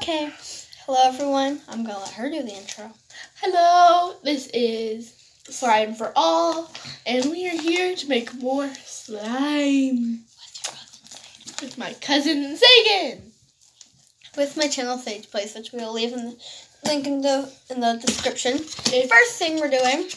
Okay. Hello, everyone. I'm going to let her do the intro. Hello, this is Slime for All, and we are here to make more slime with my cousin Sagan. With my channel Sage Place, which we will leave in the link in the description. First thing we're doing,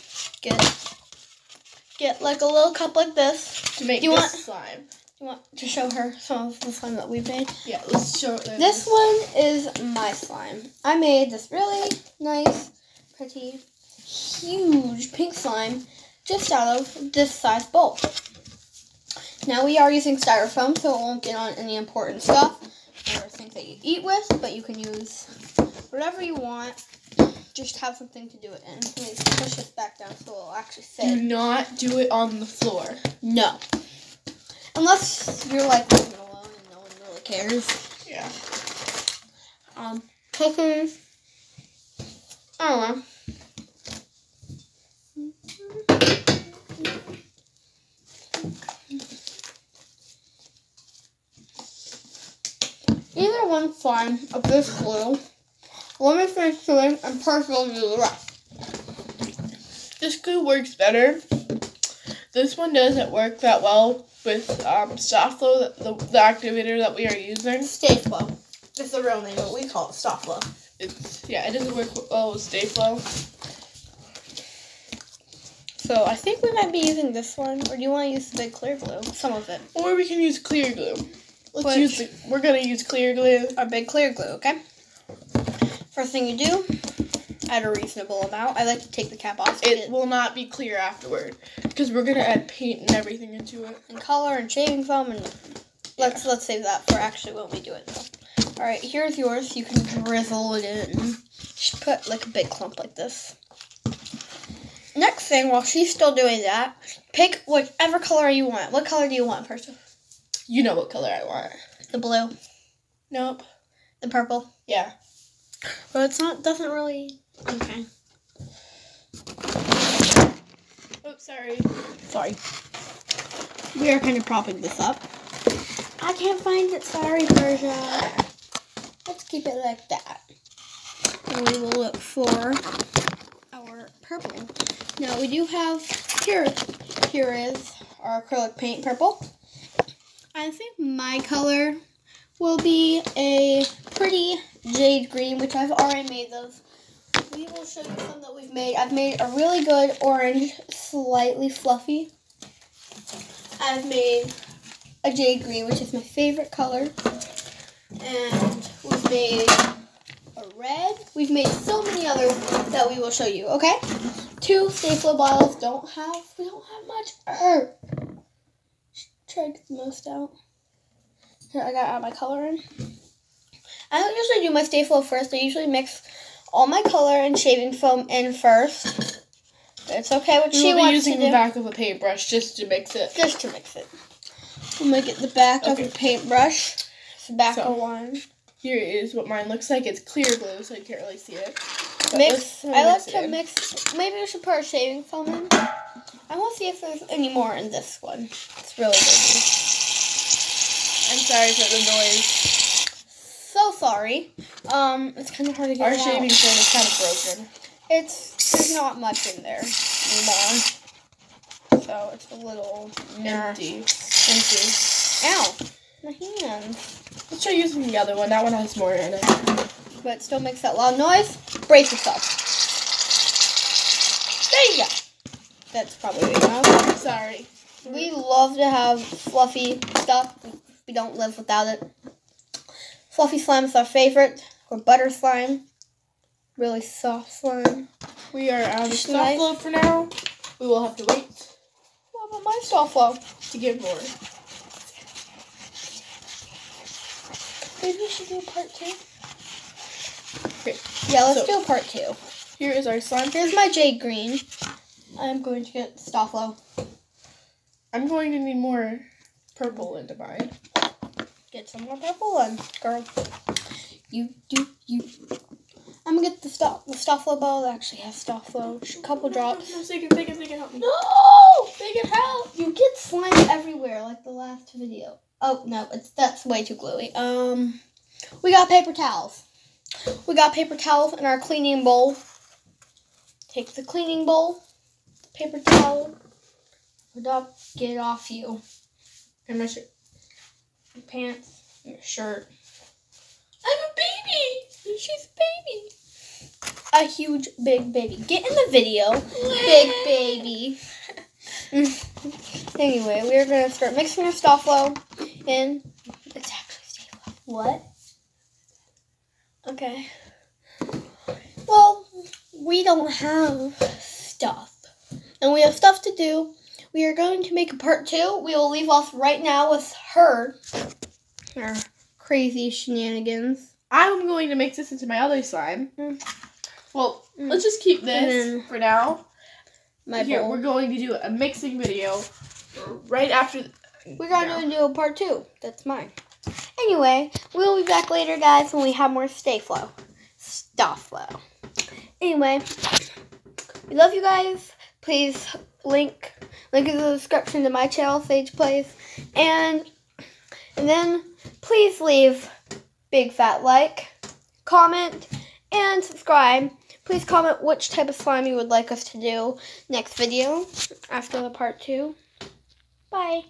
get like a little cup like this To make slime. You want to show her some of the slime that we've made? Yeah, let's show it. This one is my slime. I made this really nice, pretty, huge pink slime just out of this size bowl. Now we are using styrofoam, so it won't get on any important stuff or things that you eat with, but you can use whatever you want. Just have something to do it in. Let me push this back down so it'll actually fit. Do not do it on the floor. No. Unless you're like living alone and no one really cares. Yeah. Taking, I don't know. Either one slime of this glue. Let me finish doing and partially do the rest. This glue works better. This one doesn't work that well with SoftFlow, the activator that we are using. StayFlow. It's the real name, but we call it SoftFlow. It doesn't work well with StayFlow. So I think we might be using this one, or do you want to use the big clear glue? Some of it. Or we can use clear glue. We're gonna use clear glue. Our big clear glue, okay? First thing you do, add a reasonable amount. I like to take the cap off. It will not be clear afterward because we're gonna add paint and everything into it. And color and shaving foam, and let's save that for actually when we do it. All right, here's yours. You can drizzle it in. Just put like a big clump like this. Next thing, while she's still doing that, pick whatever color you want. What color do you want, person? You know what color I want. The blue. Nope. The purple. Yeah. But doesn't really. Okay. Oops, sorry. Sorry. We are kind of propping this up. I can't find it. Sorry, Persia. Let's keep it like that. And we will look for our purple. Now we do have here is our acrylic paint purple. I think my color will be a pretty jade green, which I've already made those. We will show you some that we've made. I've made a really good orange, slightly fluffy. I've made a jade green, which is my favorite color. And we've made a red. We've made so many others that we will show you, okay? 2 StayFlow bottles. We don't have much. Try to get the most out. Here, I gotta add my color in. I don't usually do my StayFlow first. I usually mix all my color and shaving foam in first. It's okay what she wants to do. We'll be using the back of a paintbrush just to mix it. Just to mix it. I'm gonna get the back of a paintbrush. It's the back of one. Here is what mine looks like. It's clear glue, so you can't really see it. Mix. I like to mix. Maybe we should put our shaving foam in. I want to see if there's any more in this one. It's really good. I'm sorry for the noise. So sorry. It's kind of hard to get Our shaving foam is kind of broken. There's not much in there anymore. So it's a little empty. Ow. My hands. Let's try using the other one. That one has more in it. But still makes that loud noise. Brace yourself. There you go. That's probably enough. Sorry. We love to have fluffy stuff. We don't live without it. Fluffy slime is our favorite. Or butter slime. Really soft slime. We are out of SoftFlow for now. We will have to wait. What about my SoftFlow? To get more. Maybe we should do part 2. Okay. Yeah, let's do part 2. Here is our slime. Here's my jade green. I'm going to get SoftFlow. I'm going to need more purple into mine. Get some more purple in, girl. You. I'm gonna get the SoftFlow bottle that actually has SoftFlow. Just a couple drops. No, they can help me. No! They can help! You get slime everywhere, like the last video. Oh, no, that's way too gluey. We got paper towels. We got paper towels in our cleaning bowl. Take the cleaning bowl, paper towel, get it off you. And my shirt. Your pants, your shirt. I'm a baby. She's a baby. A huge, big baby. Get in the video. Big baby. Anyway, we're going to start mixing our stuff flow in. It's actually Stay Flow. What? Okay. Well, we don't have stuff. And we have stuff to do. We are going to make a part 2. We will leave off right now with her crazy shenanigans. I'm going to mix this into my other slime. Well, let's just keep this for now. Here, we're going to do a mixing video right after. We're going to do a part 2. That's mine. Anyway, we'll be back later, guys, when we have more Stay Flow. Stuff flow. Anyway, we love you guys. Please link in the description to my channel, Sage Plays. And then please leave big fat like, comment, and subscribe. Please comment which type of slime you would like us to do next video after the part 2. Bye.